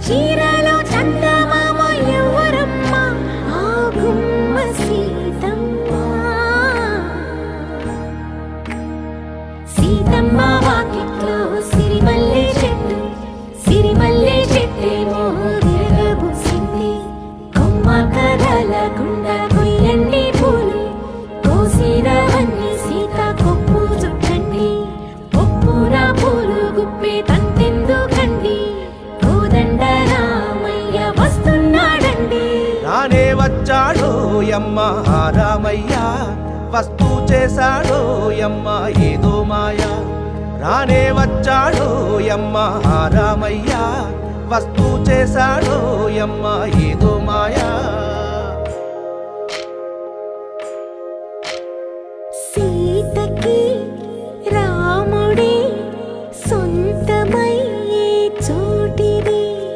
చీరలో చందమామ ఎవరమ్మ ఆ గుమ్మ సీతమ్మ సీతమ్మ వాకిట్లో సిరిమల్లె చెట్టేమో విరగబూసింది కొమ్మ కదలకుండా కొయ్యండి పూలు కోసిరవన్నీ సీత కొప్పు చుట్టండి ఒప్పున పూలు గుప్పే తంతెందుకండి కోదండ రామయ్య వస్తున్నాడండి రానే వచ్చాడో యమ్మ రామయ్య వస్తూ చేశాడో యమ్మ ఏదో మాయా రానే వచ్చాడో యమ్మ రామయ్య వస్తూ చేశాడో యమ్మ ఏదో మాయా